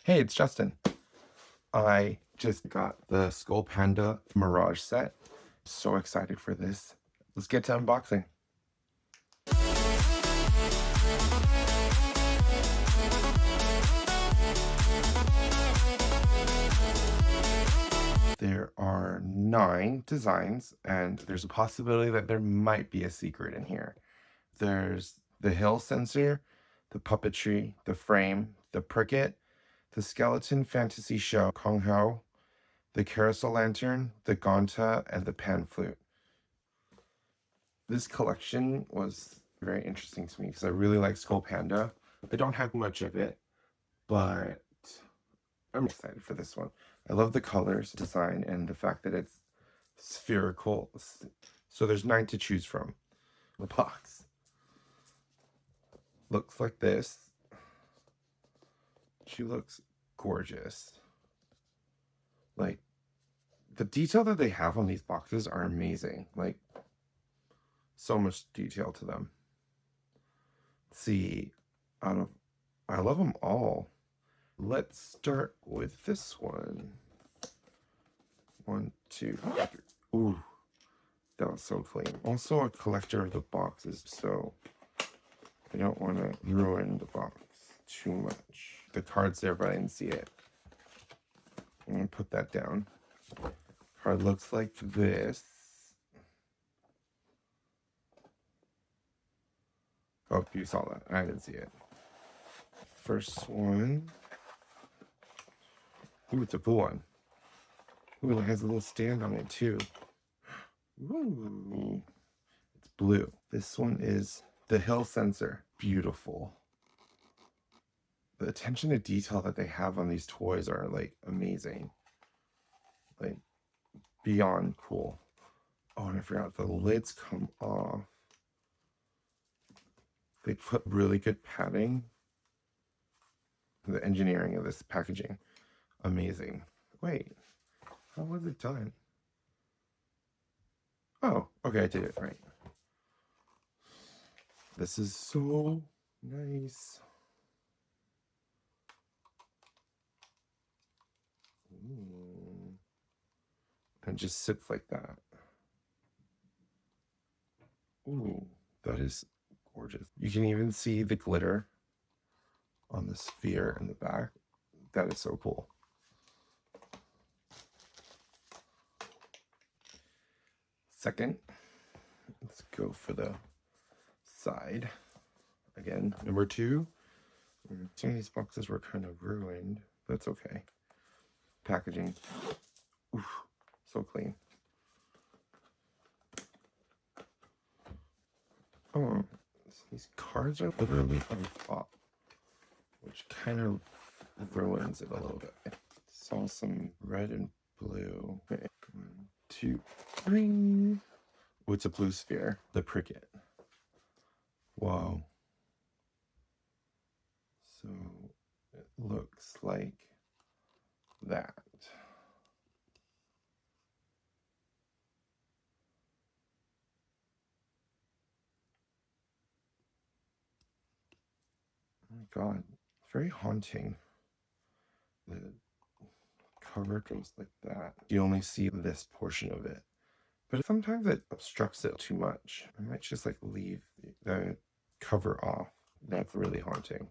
Hey, it's Justin. I just got the Skullpanda Mirage set. So excited for this. Let's get to unboxing. There are 9 designs, and there's a possibility that there might be a secret in here. There's the hill sensor, the puppetry, the frame, the pricket, the skeleton fantasy show Kong Hao, the carousel lantern, the gonta, and the pan flute. This collection was very interesting to me because I really like Skullpanda. I don't have much of it, but I'm excited for this one. I love the colors, design, and the fact that it's spherical. So there's 9 to choose from. The box looks like this. She looks gorgeous. Like, the detail that they have on these boxes are amazing. Like, so much detail to them. Let's see, I love them all. Let's start with this one. 1, 2, 3. Ooh, that was so clean. Also a collector of the boxes, so I don't want to ruin the box too much. The card's there, but I didn't see it. I'm gonna put that down. Card looks like this. Oh, you saw that. I didn't see it. First one. Ooh, it's a blue one. Ooh, it has a little stand on it too. Ooh, it's blue. This one is the hill sensor. Beautiful. The attention to detail that they have on these toys are like amazing. Like beyond cool. Oh, and I forgot the lids come off. They put really good padding. The engineering of this packaging, amazing. Wait, how was it done? Oh, okay, I did it right. This is so nice. Ooh. And just sits like that. Ooh, that is gorgeous. You can even see the glitter on the sphere in the back. That is so cool. Second, let's go for the side. Again, number 2. Some of these boxes were kind of ruined. That's okay. Packaging. Oof, so clean. Oh, these cards are literally on top, which kind of ruins it a little bit. I saw some red and blue. Okay. 1, 2, 3. Oh, it's a blue sphere. The pricket. Wow. So it looks like that. Oh my god, very haunting. The cover goes like that. You only see this portion of it, but sometimes it obstructs it too much. I might just like leave the cover off. That's really haunting.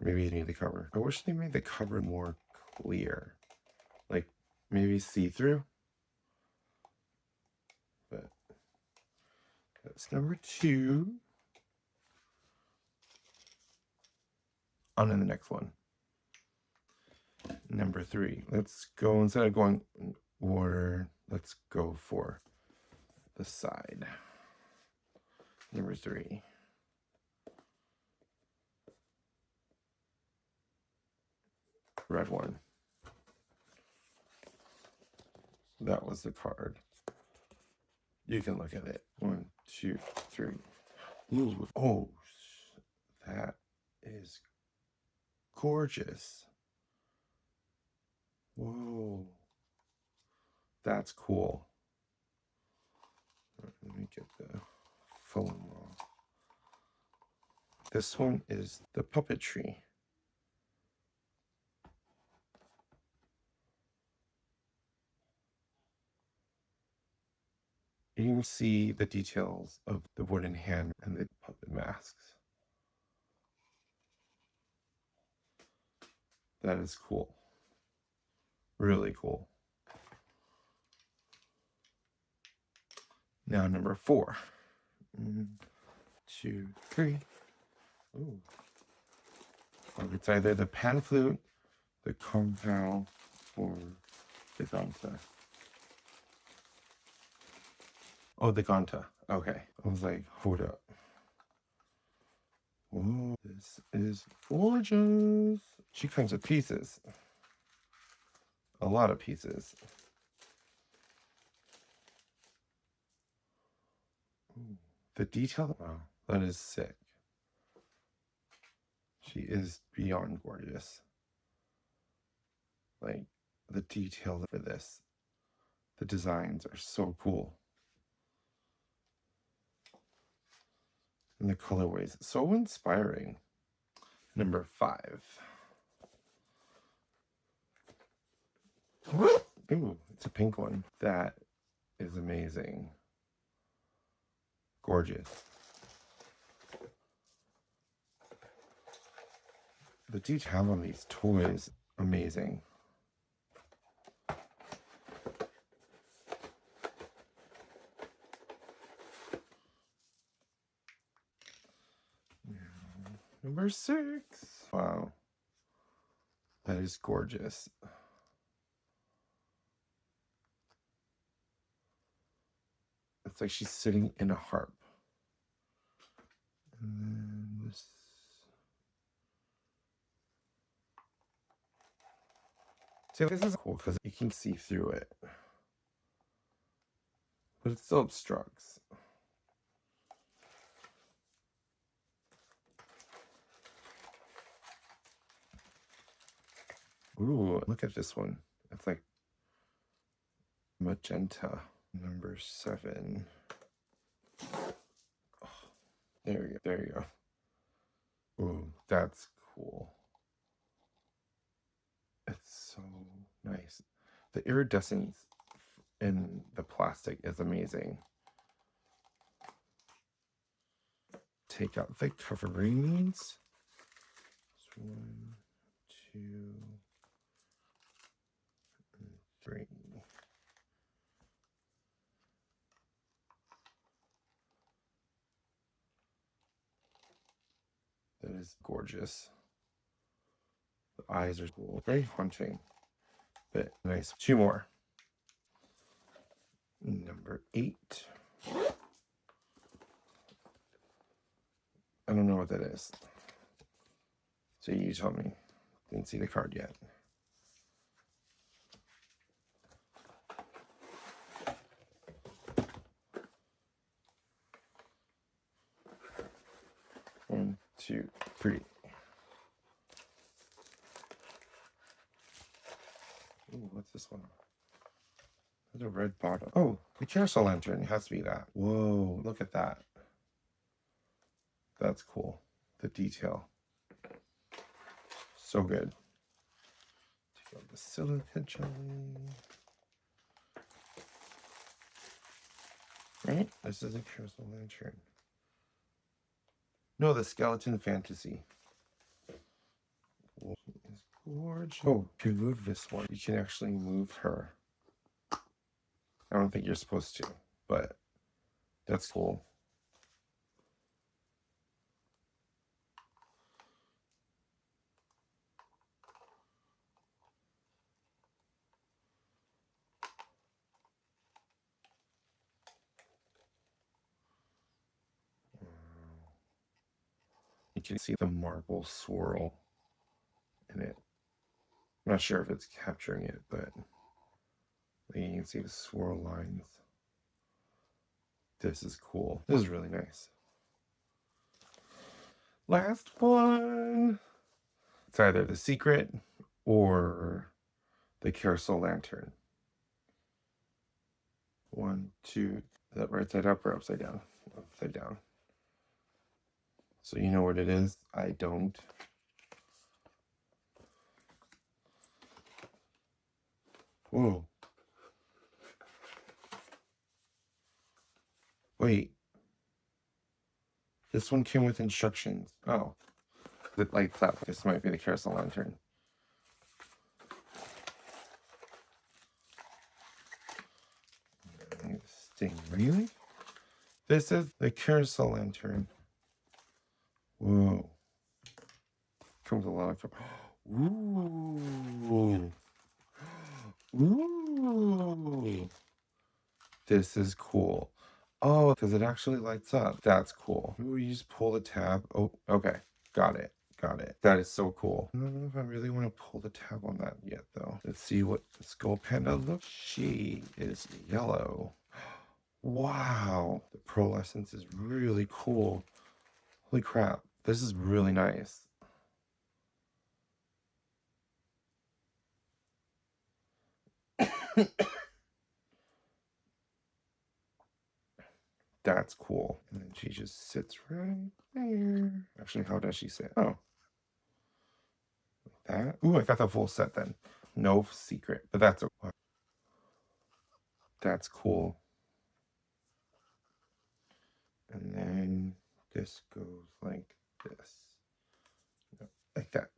Maybe you need the cover. I wish they made the cover more clear, like maybe see-through. But that's number 2. On to the next one. Number 3. Let's go, instead of going in order, let's go for the side. Number 3. Red one. That was the card. You can look at it. 1, 2, 3. Ooh. Oh, that is gorgeous. Whoa. That's cool. Let me get the foam off. This one is the puppetry. You can see the details of the wooden hand and the puppet masks. That is cool. Really cool. Now number 4. 1, 2, 3. Ooh. It's either the pan flute, the conval, or the ganta. Oh, the ganta. Okay. I was like, hold up. Whoa, this is gorgeous. She comes with pieces. A lot of pieces. Ooh, the detail. Wow, that is sick. She is beyond gorgeous. Like, the details for this. The designs are so cool. And the colorways, so inspiring. Number 5. Ooh, it's a pink one. That is amazing. Gorgeous. The detail on these toys, amazing. Number 6. Wow. That is gorgeous. It's like she's sitting in a harp. And then this. See, this is cool because you can see through it. But it still obstructs. Ooh, look at this one. It's like magenta. Number 7. Oh, there you go. There you go. Ooh, that's cool. It's so nice. The iridescence in the plastic is amazing. Take out the coverings. 1, 2, 3. That is gorgeous. The eyes are cool. Very haunting. But nice. 2 more. Number 8. I don't know what that is. So you tell me. Didn't see the card yet. One, 2, 3. Ooh, what's this one? There's a red bottle. Oh, the carousel lantern. It has to be that. Whoa, look at that. That's cool. The detail. So good. Take out the silica jelly. Right? This is a carousel lantern. No, the skeleton fantasy. Whoa, it's gorgeous. Oh, if you move this one, you can actually move her. I don't think you're supposed to, but that's cool. You can see the marble swirl in it. I'm not sure if it's capturing it, but you can see the swirl lines. This is cool. This is really nice. Last one. It's either the secret or the carousel lantern. 1, 2. Is that right side up or upside down? Upside down. So you know what it is? I don't. Whoa. Wait. This one came with instructions. Oh. It lights up. This might be the carousel lantern. Sting. Really? This is the carousel lantern. Whoa. Comes a lot of... Ooh. Ooh. This is cool. Oh, because it actually lights up. That's cool. Ooh, you just pull the tab. Oh, okay. Got it. Got it. That is so cool. I don't know if I really want to pull the tab on that yet, though. Let's see what Skullpanda looks. She is yellow. Wow. The pearlescence is really cool. Holy crap. This is really nice. That's cool. And then she just sits right there. Actually, how does she sit? Oh. That? Ooh, I got the full set then. No secret, but that's okay. That's cool. And then this goes like this. Like that.